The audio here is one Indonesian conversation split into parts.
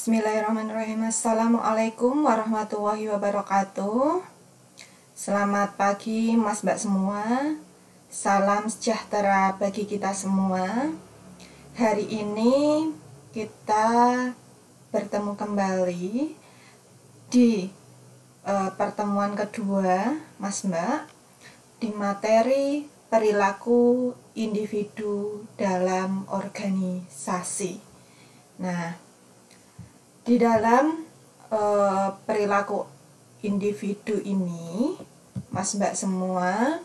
Bismillahirrahmanirrahim. Assalamualaikum warahmatullahi wabarakatuh. Selamat pagi mas mbak semua. Salam sejahtera bagi kita semua. Hari ini kita bertemu kembali di pertemuan kedua mas mbak di materi perilaku individu dalam organisasi. Nah, di dalam perilaku individu ini, mas mbak semua,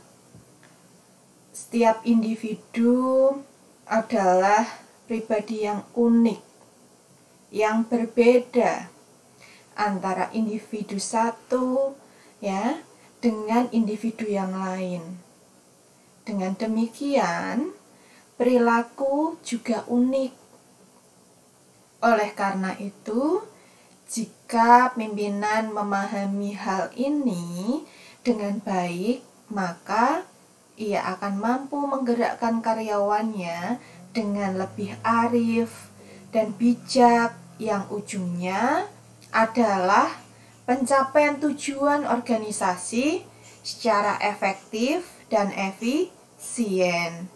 setiap individu adalah pribadi yang unik, yang berbeda antara individu satu ya dengan individu yang lain. Dengan demikian, perilaku juga unik. Oleh karena itu, jika pimpinan memahami hal ini dengan baik, maka ia akan mampu menggerakkan karyawannya dengan lebih arif dan bijak, yang ujungnya adalah pencapaian tujuan organisasi secara efektif dan efisien.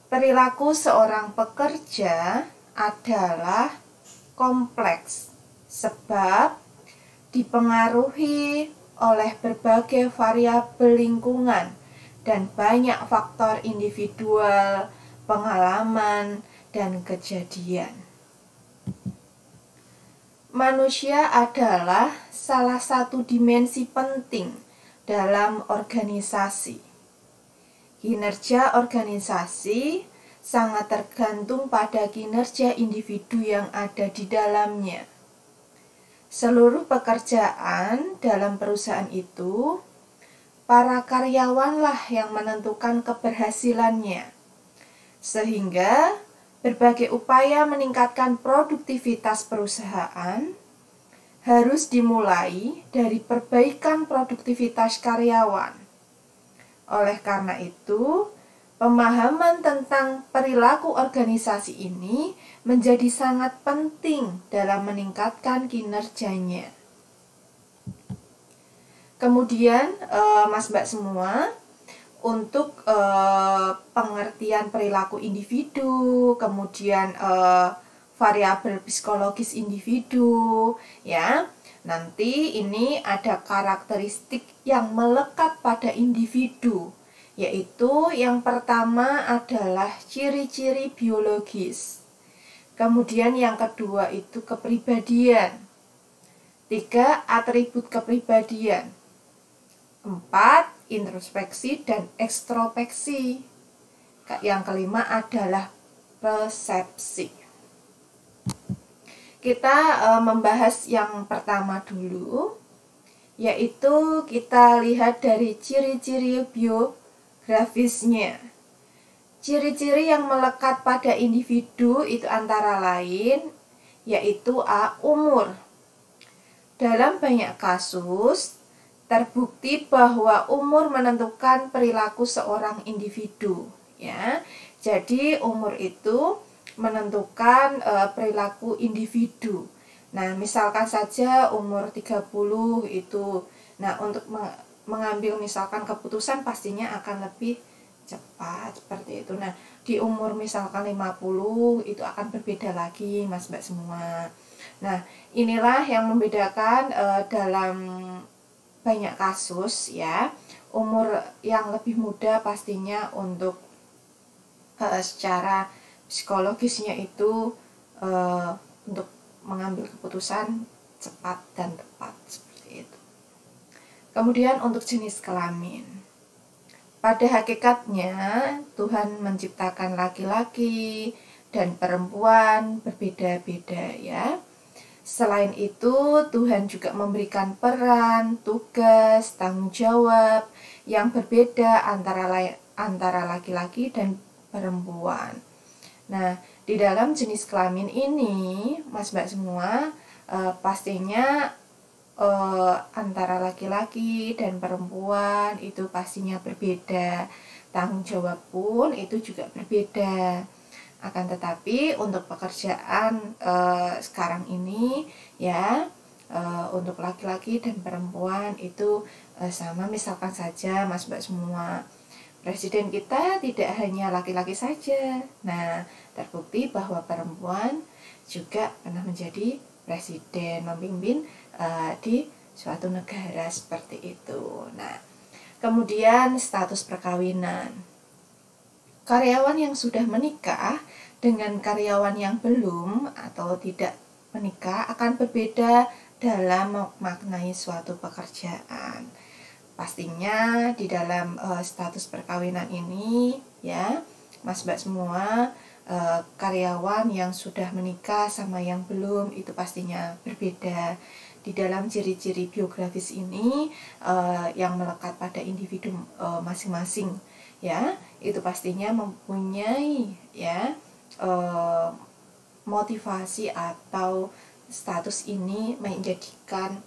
Perilaku seorang pekerja adalah kompleks sebab dipengaruhi oleh berbagai variabel lingkungan dan banyak faktor individual, pengalaman, dan kejadian. Manusia adalah salah satu dimensi penting dalam organisasi. Kinerja organisasi sangat tergantung pada kinerja individu yang ada di dalamnya. Seluruh pekerjaan dalam perusahaan itu, para karyawanlah yang menentukan keberhasilannya. Sehingga berbagai upaya meningkatkan produktivitas perusahaan harus dimulai dari perbaikan produktivitas karyawan. Oleh karena itu, pemahaman tentang perilaku organisasi ini menjadi sangat penting dalam meningkatkan kinerjanya. Kemudian, mas mbak semua, untuk pengertian perilaku individu, kemudian variabel psikologis individu, ya, nanti ini ada karakteristik yang melekat pada individu. Yaitu yang pertama adalah ciri-ciri biologis. Kemudian yang kedua itu kepribadian. 3, atribut kepribadian. 4, introspeksi dan ekstrospeksi. Yang kelima adalah persepsi. Kita membahas yang pertama dulu, yaitu kita lihat dari ciri-ciri biografisnya. Ciri-ciri yang melekat pada individu itu antara lain yaitu umur. Dalam banyak kasus terbukti bahwa umur menentukan perilaku seorang individu, ya. Jadi umur itu menentukan perilaku individu. Nah, misalkan saja umur 30 itu, nah untuk mengambil misalkan keputusan pastinya akan lebih cepat seperti itu. Nah, di umur misalkan 50 itu akan berbeda lagi mas mbak semua. Nah, inilah yang membedakan dalam banyak kasus ya. Umur yang lebih muda pastinya untuk secara psikologisnya itu untuk mengambil keputusan cepat dan tepat seperti itu. Kemudian untuk jenis kelamin, pada hakikatnya Tuhan menciptakan laki-laki dan perempuan berbeda-beda ya. Selain itu Tuhan juga memberikan peran, tugas, tanggung jawab yang berbeda antara laki-laki dan perempuan. Nah, di dalam jenis kelamin ini mas mbak semua pastinya antara laki-laki dan perempuan itu pastinya berbeda. Tanggung jawab pun itu juga berbeda. Akan tetapi untuk pekerjaan sekarang ini ya, untuk laki-laki dan perempuan itu sama. Misalkan saja Mas Mbak semua, presiden kita tidak hanya laki-laki saja. Nah, terbukti bahwa perempuan juga pernah menjadi presiden, memimpin di suatu negara seperti itu. Nah, kemudian status perkawinan. Karyawan yang sudah menikah dengan karyawan yang belum atau tidak menikah akan berbeda dalam memaknai suatu pekerjaan. Pastinya di dalam status perkawinan ini ya, Mas Mbak semua, karyawan yang sudah menikah sama yang belum itu pastinya berbeda. Di dalam ciri-ciri biografis ini yang melekat pada individu masing-masing ya, itu pastinya mempunyai ya motivasi atau status ini menjadikan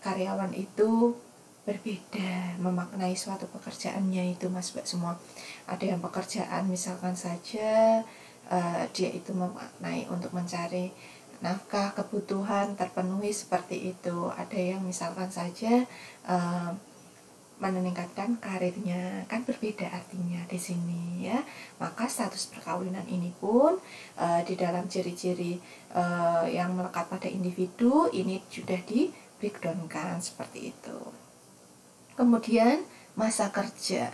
karyawan itu berbeda memaknai suatu pekerjaannya itu, Mas Mbak semua. Ada yang pekerjaan misalkan saja dia itu memaknai untuk mencari nafkah, kebutuhan terpenuhi seperti itu. Ada yang misalkan saja meningkatkan karirnya, kan berbeda artinya di sini ya. Maka status perkawinan ini pun di dalam ciri-ciri yang melekat pada individu ini sudah di breakdown-kan seperti itu. Kemudian masa kerja.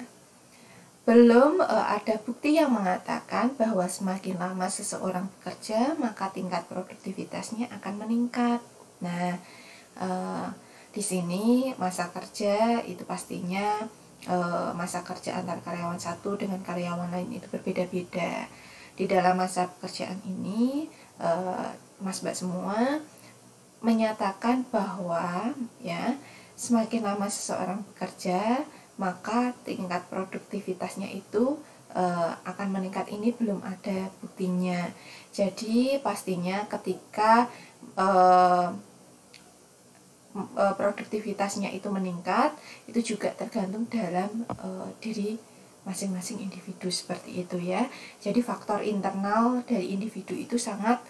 Belum ada bukti yang mengatakan bahwa semakin lama seseorang bekerja maka tingkat produktivitasnya akan meningkat. Nah, di sini masa kerja itu pastinya masa kerja antara karyawan satu dengan karyawan lain itu berbeda-beda. Di dalam masa pekerjaan ini, Mas Mbak semua menyatakan bahwa ya, semakin lama seseorang bekerja maka tingkat produktivitasnya itu akan meningkat. Ini belum ada buktinya. Jadi pastinya ketika produktivitasnya itu meningkat, itu juga tergantung dalam diri masing-masing individu seperti itu ya. Jadi faktor internal dari individu itu sangat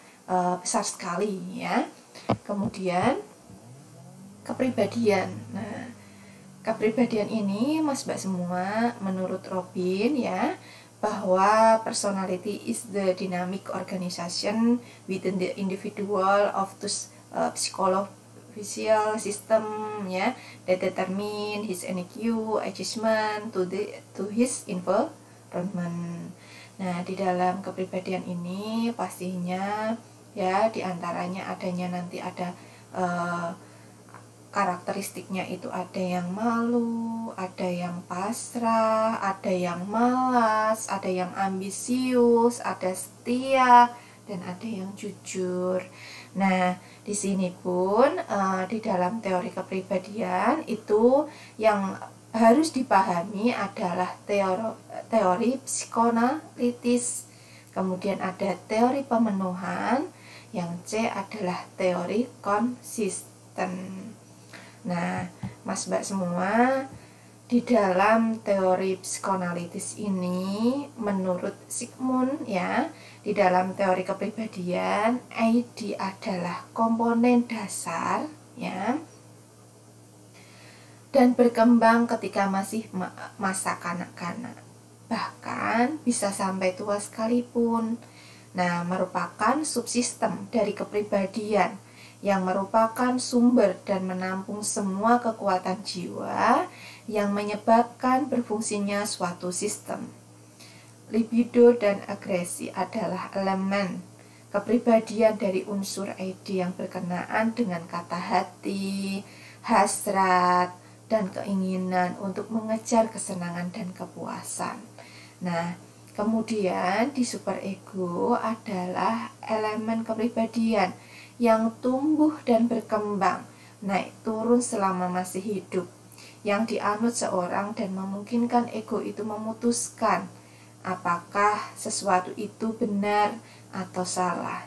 besar sekali ya. Kemudian kepribadian. Nah, kepribadian ini Mas Mbak semua menurut Robin ya, bahwa personality is the dynamic organization within the individual of the psychological system ya, that determine his EQ adjustment to his environment. Nah, di dalam kepribadian ini pastinya ya diantaranya adanya nanti ada karakteristiknya itu ada yang malu, ada yang pasrah, ada yang malas, ada yang ambisius, ada setia, dan ada yang jujur. Nah, di sini pun di dalam teori kepribadian itu yang harus dipahami adalah teori psikoanalitis, kemudian ada teori pemenuhan, yang C adalah teori konsisten. Nah, Mas Mbak semua, di dalam teori psikoanalitis ini menurut Sigmund ya, di dalam teori kepribadian ID adalah komponen dasar ya, dan berkembang ketika masih masa kanak-kanak, bahkan bisa sampai tua sekalipun. Nah, merupakan subsistem dari kepribadian yang merupakan sumber dan menampung semua kekuatan jiwa yang menyebabkan berfungsinya suatu sistem. Libido dan agresi adalah elemen kepribadian dari unsur ID yang berkenaan dengan kata hati, hasrat, dan keinginan untuk mengejar kesenangan dan kepuasan. Nah, kemudian di superego adalah elemen kepribadian yang tumbuh dan berkembang, naik turun selama masih hidup, yang dianut seorang dan memungkinkan ego itu memutuskan apakah sesuatu itu benar atau salah.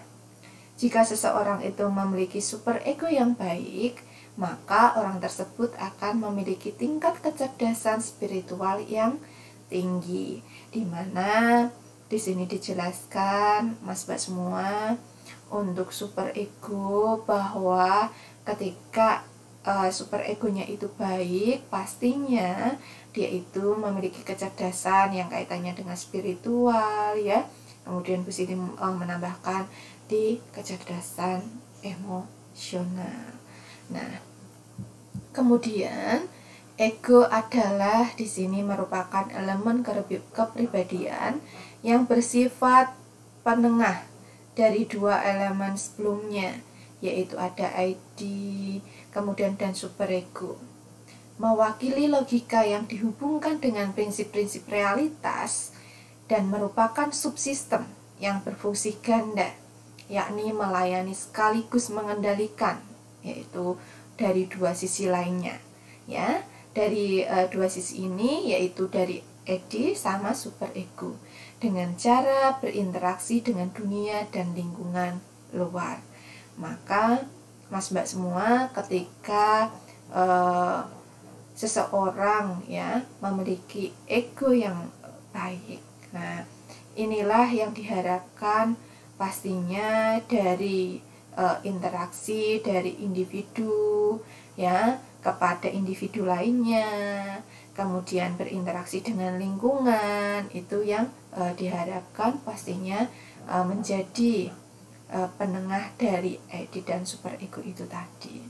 Jika seseorang itu memiliki superego yang baik, maka orang tersebut akan memiliki tingkat kecerdasan spiritual yang tinggi, di mana Di sini dijelaskan Mas Mbak semua untuk super ego bahwa ketika super egonya itu baik, pastinya dia itu memiliki kecerdasan yang kaitannya dengan spiritual ya. Kemudian Bu Siti menambahkan di kecerdasan emosional. Nah, kemudian ego adalah di sini merupakan elemen kepribadian yang bersifat penengah dari dua elemen sebelumnya, yaitu ada ID, kemudian dan superego. Mewakili logika yang dihubungkan dengan prinsip-prinsip realitas dan merupakan subsistem yang berfungsi ganda, yakni melayani sekaligus mengendalikan, yaitu dari dua sisi lainnya. Ya, dari dua sisi ini yaitu dari ID sama superego dengan cara berinteraksi dengan dunia dan lingkungan luar. Maka Mas Mbak semua, ketika seseorang ya memiliki ego yang baik, nah inilah yang diharapkan pastinya dari interaksi dari individu ya kepada individu lainnya, kemudian berinteraksi dengan lingkungan, itu yang diharapkan pastinya menjadi penengah dari ID dan superego itu tadi.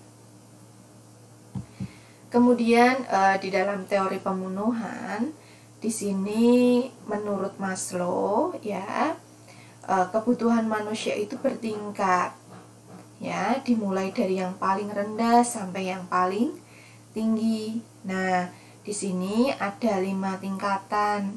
Kemudian di dalam teori pembunuhan, di sini menurut Maslow ya, kebutuhan manusia itu bertingkat ya, dimulai dari yang paling rendah sampai yang paling tinggi. Nah, di sini ada 5 tingkatan.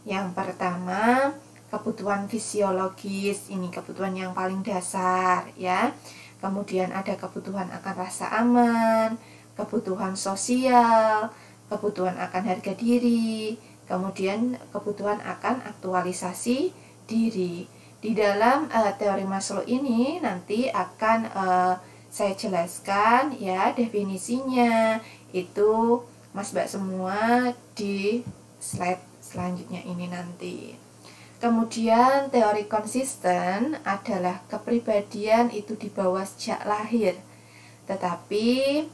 Yang pertama, kebutuhan fisiologis, ini kebutuhan yang paling dasar ya. Kemudian ada kebutuhan akan rasa aman, kebutuhan sosial, kebutuhan akan harga diri, kemudian kebutuhan akan aktualisasi diri. Di dalam teori Maslow ini nanti akan saya jelaskan ya definisinya, itu Mas Mbak semua di slide selanjutnya ini nanti. Kemudian teori konsisten adalah kepribadian itu dibawa sejak lahir, tetapi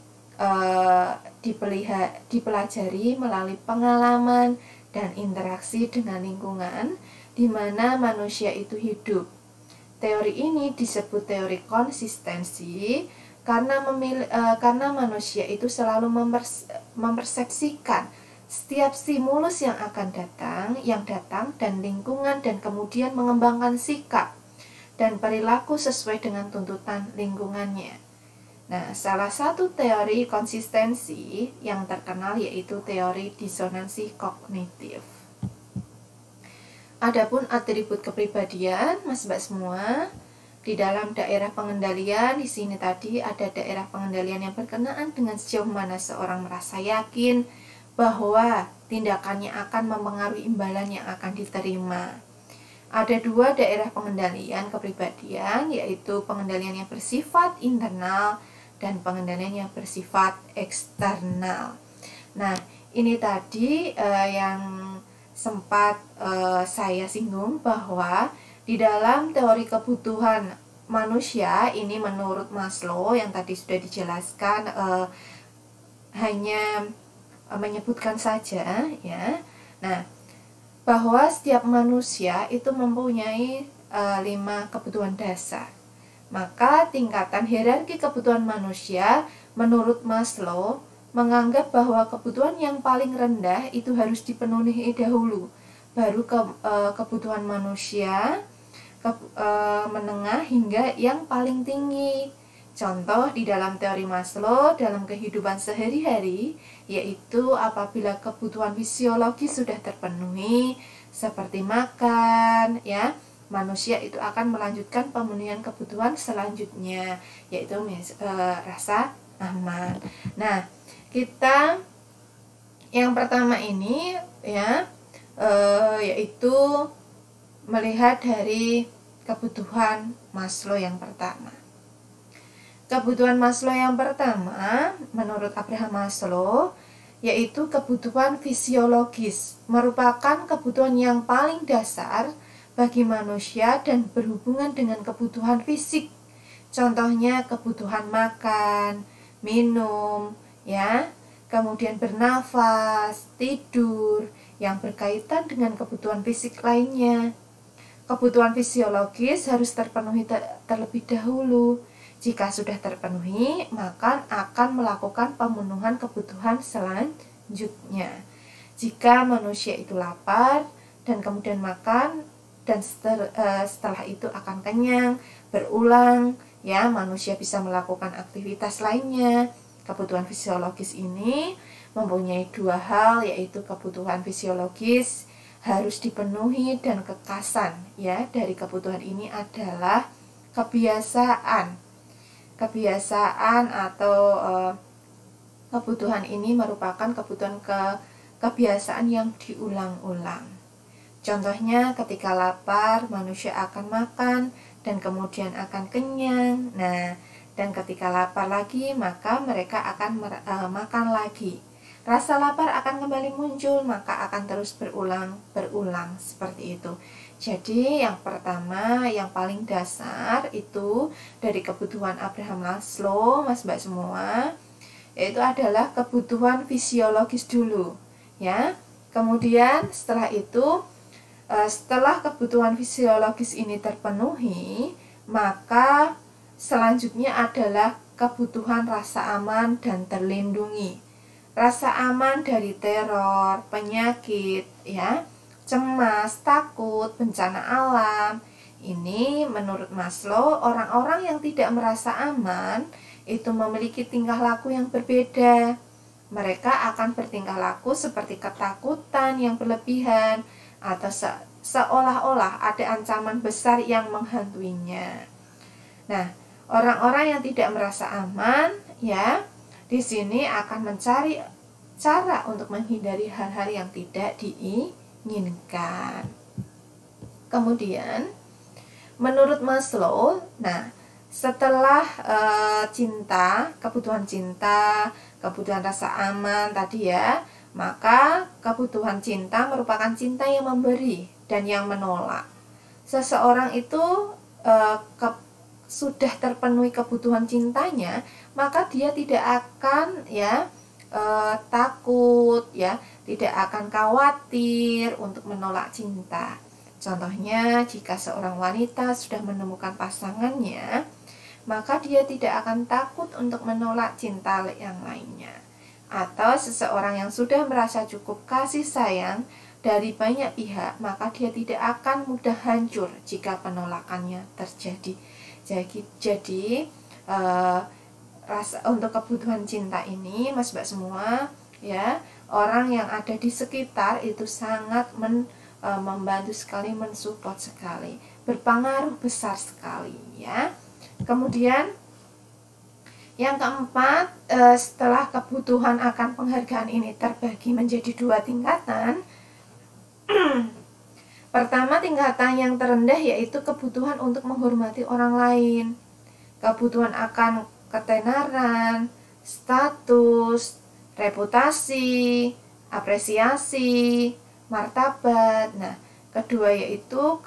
dipelajari melalui pengalaman dan interaksi dengan lingkungan di mana manusia itu hidup. Teori ini disebut teori konsistensi karena manusia itu selalu mempersepsikan setiap stimulus yang akan datang dan lingkungan, dan kemudian mengembangkan sikap dan perilaku sesuai dengan tuntutan lingkungannya. Nah, salah satu teori konsistensi yang terkenal yaitu teori disonansi kognitif. Adapun atribut kepribadian, Mas Mbak semua, di dalam daerah pengendalian, di sini tadi ada daerah pengendalian yang berkenaan dengan sejauh mana seorang merasa yakin bahwa tindakannya akan mempengaruhi imbalan yang akan diterima. Ada 2 daerah pengendalian kepribadian, yaitu pengendalian yang bersifat internal dan pengendalian yang bersifat eksternal. Nah, ini tadi yang sempat saya singgung bahwa di dalam teori kebutuhan manusia ini menurut Maslow yang tadi sudah dijelaskan, hanya menyebutkan saja ya. Nah, bahwa setiap manusia itu mempunyai 5 kebutuhan dasar. Maka tingkatan hierarki kebutuhan manusia menurut Maslow menganggap bahwa kebutuhan yang paling rendah itu harus dipenuhi dahulu, baru kebutuhan manusia menengah hingga yang paling tinggi. Contoh di dalam teori Maslow dalam kehidupan sehari-hari, yaitu apabila kebutuhan fisiologis sudah terpenuhi seperti makan ya, manusia itu akan melanjutkan pemenuhan kebutuhan selanjutnya, yaitu rasa aman. Nah, kita yang pertama ini ya, yaitu melihat dari kebutuhan Maslow yang pertama. Kebutuhan Maslow yang pertama menurut Abraham Maslow yaitu kebutuhan fisiologis, merupakan kebutuhan yang paling dasar bagi manusia dan berhubungan dengan kebutuhan fisik. Contohnya kebutuhan makan, minum, ya, kemudian bernafas, tidur, yang berkaitan dengan kebutuhan fisik lainnya. Kebutuhan fisiologis harus terpenuhi terlebih dahulu. Jika sudah terpenuhi, maka akan melakukan pemenuhan kebutuhan selanjutnya. Jika manusia itu lapar dan kemudian makan, dan setelah itu akan kenyang, berulang, ya, manusia bisa melakukan aktivitas lainnya. Kebutuhan fisiologis ini mempunyai dua hal, yaitu kebutuhan fisiologis harus dipenuhi dan kekasan, ya, dari kebutuhan ini adalah kebiasaan atau kebutuhan ini merupakan kebutuhan kebiasaan yang diulang-ulang. Contohnya ketika lapar, manusia akan makan dan kemudian akan kenyang. Nah, dan ketika lapar lagi, maka mereka akan makan lagi. Rasa lapar akan kembali muncul, maka akan terus berulang seperti itu. Jadi yang pertama, yang paling dasar itu dari kebutuhan Abraham Maslow, Mas Mbak semua, yaitu adalah kebutuhan fisiologis dulu, ya. Kemudian setelah itu, setelah kebutuhan fisiologis ini terpenuhi, maka selanjutnya adalah kebutuhan rasa aman dan terlindungi. Rasa aman dari teror, penyakit, ya, cemas, takut, bencana alam. Ini menurut Maslow, orang-orang yang tidak merasa aman itu memiliki tingkah laku yang berbeda. Mereka akan bertingkah laku seperti ketakutan yang berlebihan, atau seolah-olah ada ancaman besar yang menghantuinya. Nah, orang-orang yang tidak merasa aman, ya, di sini akan mencari cara untuk menghindari hal-hal yang tidak diinginkan. Kemudian, menurut Maslow, nah, setelah kebutuhan cinta, kebutuhan rasa aman tadi, ya, maka kebutuhan cinta merupakan cinta yang memberi dan yang menolak. Seseorang itu sudah terpenuhi kebutuhan cintanya, maka dia tidak akan, ya, takut, ya, tidak akan khawatir untuk menolak cinta. Contohnya, jika seorang wanita sudah menemukan pasangannya, maka dia tidak akan takut untuk menolak cinta yang lainnya. Atau seseorang yang sudah merasa cukup kasih sayang dari banyak pihak, maka dia tidak akan mudah hancur jika penolakannya terjadi. Jadi untuk kebutuhan cinta ini, Mas Mbak semua, ya, orang yang ada di sekitar itu sangat membantu sekali, mensupport sekali, berpengaruh besar sekali, ya. Kemudian yang keempat, setelah kebutuhan akan penghargaan ini terbagi menjadi dua tingkatan. Pertama, tingkatan yang terendah yaitu kebutuhan untuk menghormati orang lain. Kebutuhan akan ketenaran, status, reputasi, apresiasi, martabat. Nah, kedua yaitu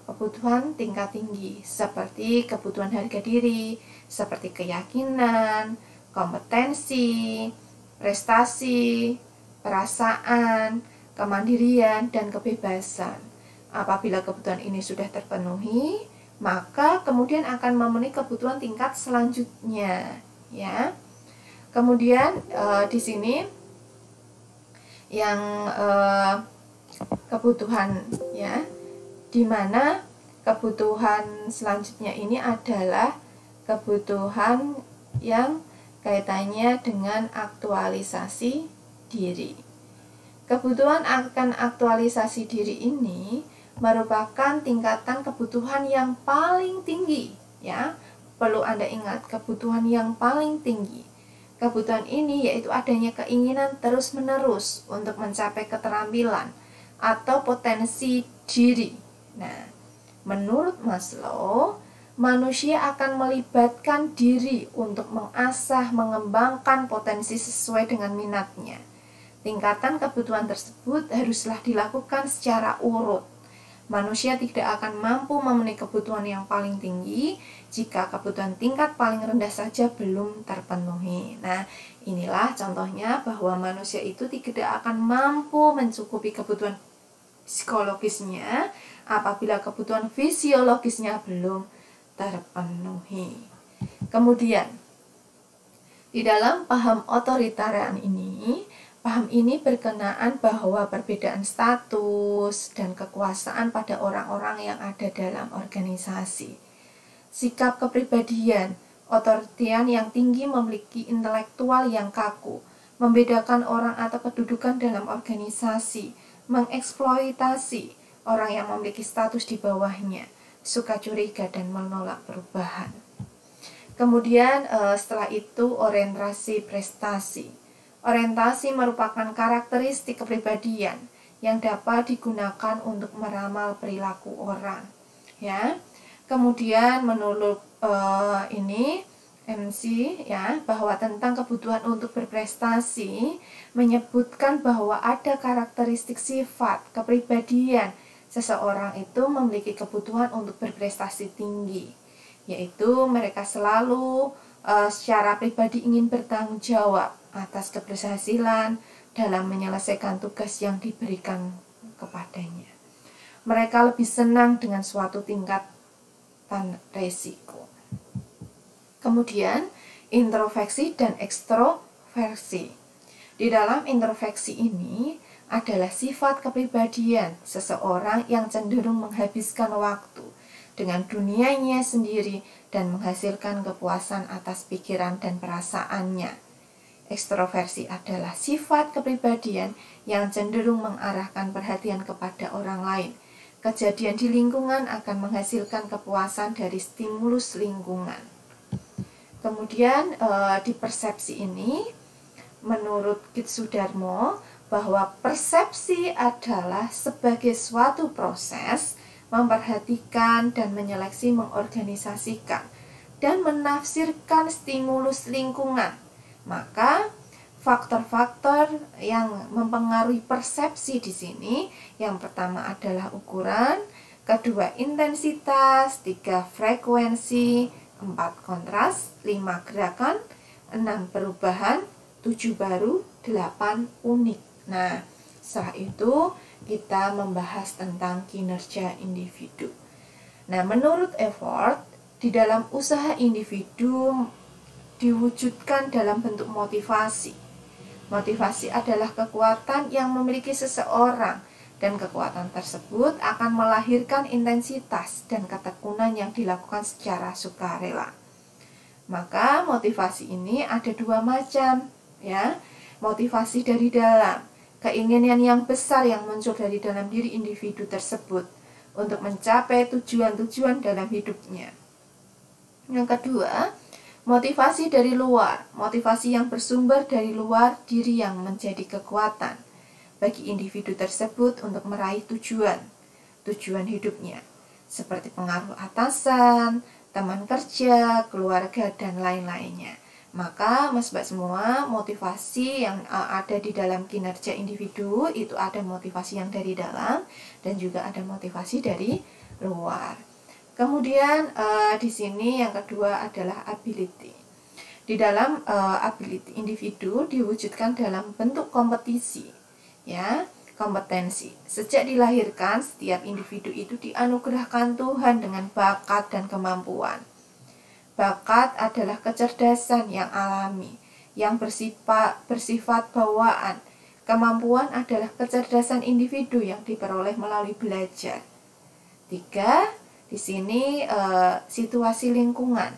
kebutuhan tingkat tinggi, seperti kebutuhan harga diri, seperti keyakinan, kompetensi, prestasi, perasaan, kemandirian, dan kebebasan. Apabila kebutuhan ini sudah terpenuhi, maka kemudian akan memenuhi kebutuhan tingkat selanjutnya, ya. Kemudian di sini yang kebutuhan, ya, di mana kebutuhan selanjutnya ini adalah kebutuhan yang kaitannya dengan aktualisasi diri. Kebutuhan akan aktualisasi diri ini merupakan tingkatan kebutuhan yang paling tinggi, ya. Perlu Anda ingat, kebutuhan yang paling tinggi. Kebutuhan ini yaitu adanya keinginan terus-menerus untuk mencapai keterampilan atau potensi diri. Nah, menurut Maslow, manusia akan melibatkan diri untuk mengasah, mengembangkan potensi sesuai dengan minatnya. Tingkatan kebutuhan tersebut haruslah dilakukan secara urut. Manusia tidak akan mampu memenuhi kebutuhan yang paling tinggi jika kebutuhan tingkat paling rendah saja belum terpenuhi. Nah, inilah contohnya bahwa manusia itu tidak akan mampu mencukupi kebutuhan psikologisnya apabila kebutuhan fisiologisnya belum terpenuhi. Kemudian, di dalam paham otoritarian ini, paham ini berkenaan bahwa perbedaan status dan kekuasaan pada orang-orang yang ada dalam organisasi. Sikap kepribadian, otoritarian yang tinggi memiliki intelektual yang kaku, membedakan orang atau kedudukan dalam organisasi, mengeksploitasi orang yang memiliki status di bawahnya, suka curiga dan menolak perubahan. Kemudian setelah itu orientasi prestasi. Orientasi merupakan karakteristik kepribadian yang dapat digunakan untuk meramal perilaku orang. Ya, kemudian menurut ini MC ya, bahwa tentang kebutuhan untuk berprestasi menyebutkan bahwa ada karakteristik sifat kepribadian seseorang itu memiliki kebutuhan untuk berprestasi tinggi, yaitu mereka selalu secara pribadi ingin bertanggung jawab atas keberhasilan dalam menyelesaikan tugas yang diberikan kepadanya. Mereka lebih senang dengan suatu tingkatan resiko. Kemudian, introspeksi dan ekstroversi. Di dalam introspeksi ini adalah sifat kepribadian seseorang yang cenderung menghabiskan waktu dengan dunianya sendiri dan menghasilkan kepuasan atas pikiran dan perasaannya. Ekstroversi adalah sifat kepribadian yang cenderung mengarahkan perhatian kepada orang lain. Kejadian di lingkungan akan menghasilkan kepuasan dari stimulus lingkungan. Kemudian di persepsi ini, menurut Kitsudarmo, bahwa persepsi adalah sebagai suatu proses memperhatikan dan menyeleksi, mengorganisasikan, dan menafsirkan stimulus lingkungan. Maka faktor-faktor yang mempengaruhi persepsi di sini, yang pertama adalah ukuran, kedua intensitas, 3 frekuensi, 4 kontras, 5 gerakan, 6 perubahan, 7 baru, 8 unik. Nah, setelah itu kita membahas tentang kinerja individu. Nah, menurut Effort, di dalam usaha individu diwujudkan dalam bentuk motivasi. Motivasi adalah kekuatan yang memiliki seseorang, dan kekuatan tersebut akan melahirkan intensitas dan ketekunan yang dilakukan secara sukarela. Maka motivasi ini ada 2 macam, ya. Motivasi dari dalam, keinginan yang besar yang muncul dari dalam diri individu tersebut untuk mencapai tujuan-tujuan dalam hidupnya. Yang kedua, motivasi dari luar, motivasi yang bersumber dari luar diri yang menjadi kekuatan bagi individu tersebut untuk meraih tujuan hidupnya, seperti pengaruh atasan, teman kerja, keluarga, dan lain-lainnya. Maka Mas-Mbak semua, motivasi yang ada di dalam kinerja individu itu ada motivasi yang dari dalam dan juga ada motivasi dari luar. Kemudian di sini yang kedua adalah ability. Di dalam ability individu diwujudkan dalam bentuk kompetisi, ya, kompetensi. Sejak dilahirkan, setiap individu itu dianugerahkan Tuhan dengan bakat dan kemampuan. Bakat adalah kecerdasan yang alami, yang bersifat bawaan. Kemampuan adalah kecerdasan individu yang diperoleh melalui belajar. 3. Di sini situasi lingkungan.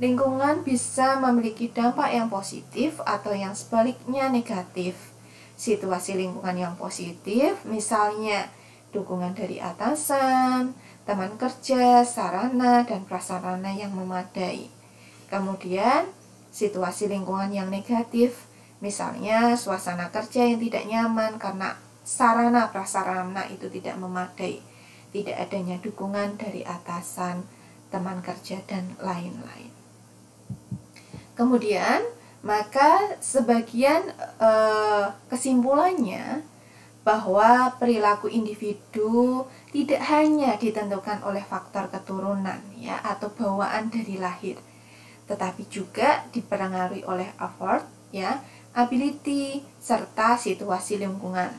Lingkungan bisa memiliki dampak yang positif atau yang sebaliknya negatif. Situasi lingkungan yang positif, misalnya dukungan dari atasan, teman kerja, sarana dan prasarana yang memadai. Kemudian, situasi lingkungan yang negatif, misalnya suasana kerja yang tidak nyaman karena sarana prasarana itu tidak memadai, tidak adanya dukungan dari atasan, teman kerja, dan lain-lain. Kemudian, maka sebagian kesimpulannya bahwa perilaku individu tidak hanya ditentukan oleh faktor keturunan ya atau bawaan dari lahir, tetapi juga dipengaruhi oleh effort ya, ability serta situasi lingkungan.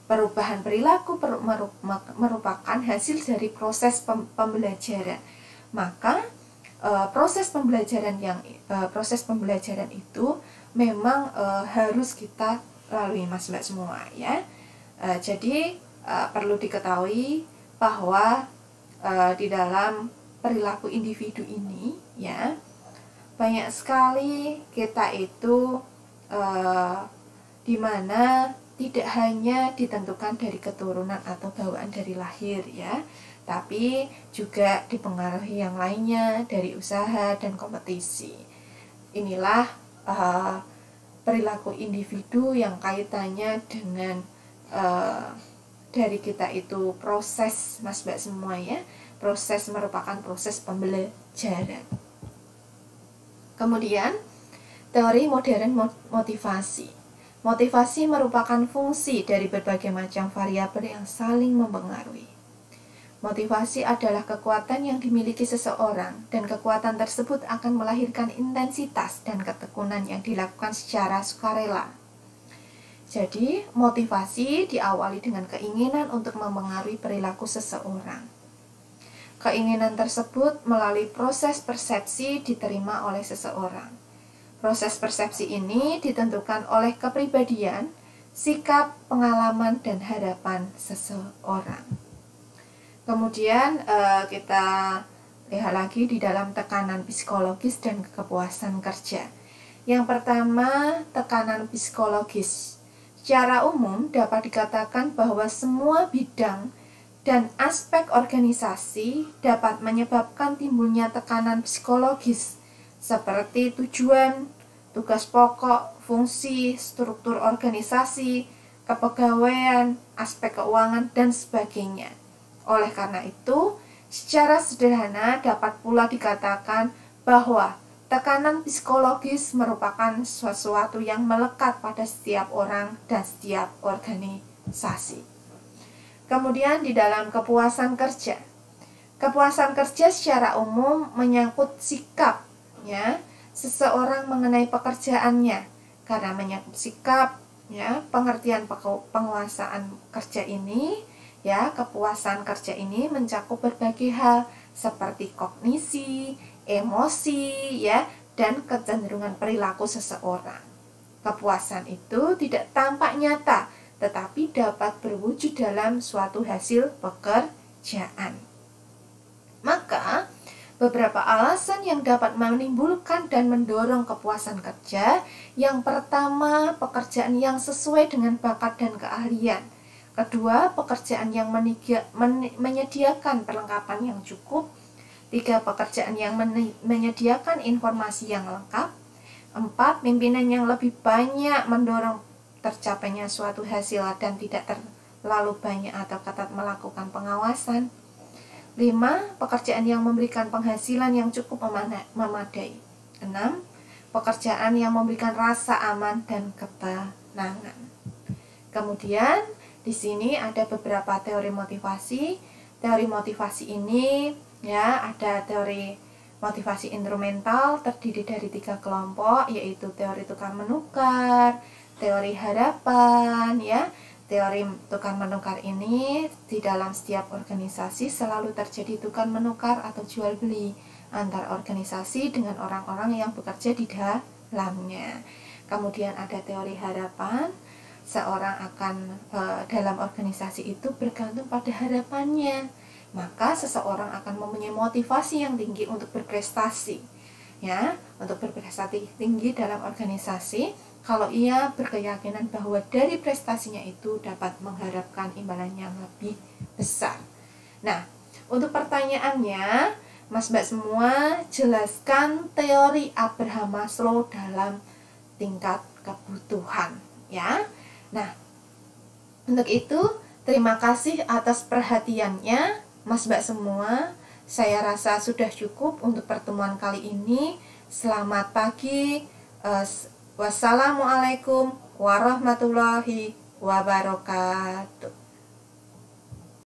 Perubahan perilaku merupakan hasil dari proses pembelajaran. Maka proses pembelajaran itu memang harus kita lalui Mas Mbak semua ya. Jadi perlu diketahui bahwa di dalam perilaku individu ini ya banyak sekali kita itu dimana tidak hanya ditentukan dari keturunan atau bawaan dari lahir ya, tapi juga dipengaruhi yang lainnya dari usaha dan kompetisi. Inilah perilaku individu yang kaitannya dengan dari kita itu proses Mas Mbak semua ya. Proses merupakan proses pembelajaran. Kemudian teori modern motivasi. Motivasi merupakan fungsi dari berbagai macam variabel yang saling mempengaruhi. Motivasi adalah kekuatan yang dimiliki seseorang, dan kekuatan tersebut akan melahirkan intensitas dan ketekunan yang dilakukan secara sukarela. Jadi, motivasi diawali dengan keinginan untuk mempengaruhi perilaku seseorang. Keinginan tersebut melalui proses persepsi diterima oleh seseorang. Proses persepsi ini ditentukan oleh kepribadian, sikap, pengalaman, dan harapan seseorang. Kemudian kita lihat lagi di dalam tekanan psikologis dan kepuasan kerja. Yang pertama, tekanan psikologis. Secara umum dapat dikatakan bahwa semua bidang dan aspek organisasi dapat menyebabkan timbulnya tekanan psikologis seperti tujuan, tugas pokok, fungsi, struktur organisasi, kepegawaian, aspek keuangan, dan sebagainya. Oleh karena itu, secara sederhana dapat pula dikatakan bahwa tekanan psikologis merupakan sesuatu yang melekat pada setiap orang dan setiap organisasi. Kemudian di dalam kepuasan kerja. Kepuasan kerja secara umum menyangkut sikap ya, seseorang mengenai pekerjaannya. Karena menyangkut sikap ya, pengertian penguasaan kerja ini ya, kepuasan kerja ini mencakup berbagai hal seperti kognisi, emosi ya, dan kecenderungan perilaku seseorang. Kepuasan itu tidak tampak nyata, tetapi dapat berwujud dalam suatu hasil pekerjaan. Maka, beberapa alasan yang dapat menimbulkan dan mendorong kepuasan kerja. Yang pertama, pekerjaan yang sesuai dengan bakat dan keahlian. Kedua, pekerjaan yang menyediakan perlengkapan yang cukup. 3, pekerjaan yang menyediakan informasi yang lengkap. 4, pimpinan yang lebih banyak mendorong tercapainya suatu hasil dan tidak terlalu banyak atau ketat melakukan pengawasan. 5, pekerjaan yang memberikan penghasilan yang cukup memadai. 6, pekerjaan yang memberikan rasa aman dan ketenangan. Kemudian di sini ada beberapa teori motivasi. Teori motivasi ini ya, ada teori motivasi instrumental terdiri dari 3 kelompok, yaitu teori tukar menukar, teori harapan ya. Teori tukar menukar ini di dalam setiap organisasi selalu terjadi tukar menukar atau jual beli antar organisasi dengan orang-orang yang bekerja di dalamnya. Kemudian ada teori harapan. Seorang akan dalam organisasi itu bergantung pada harapannya, maka seseorang akan mempunyai motivasi yang tinggi untuk berprestasi ya, untuk berprestasi tinggi dalam organisasi kalau ia berkeyakinan bahwa dari prestasinya itu dapat mengharapkan imbalan yang lebih besar. Nah, untuk pertanyaannya, Mas Mbak semua, jelaskan teori Abraham Maslow dalam tingkat kebutuhan ya. Nah, untuk itu terima kasih atas perhatiannya Mas Mbak semua. Saya rasa sudah cukup untuk pertemuan kali ini. Selamat pagi. Wassalamualaikum warahmatullahi wabarakatuh.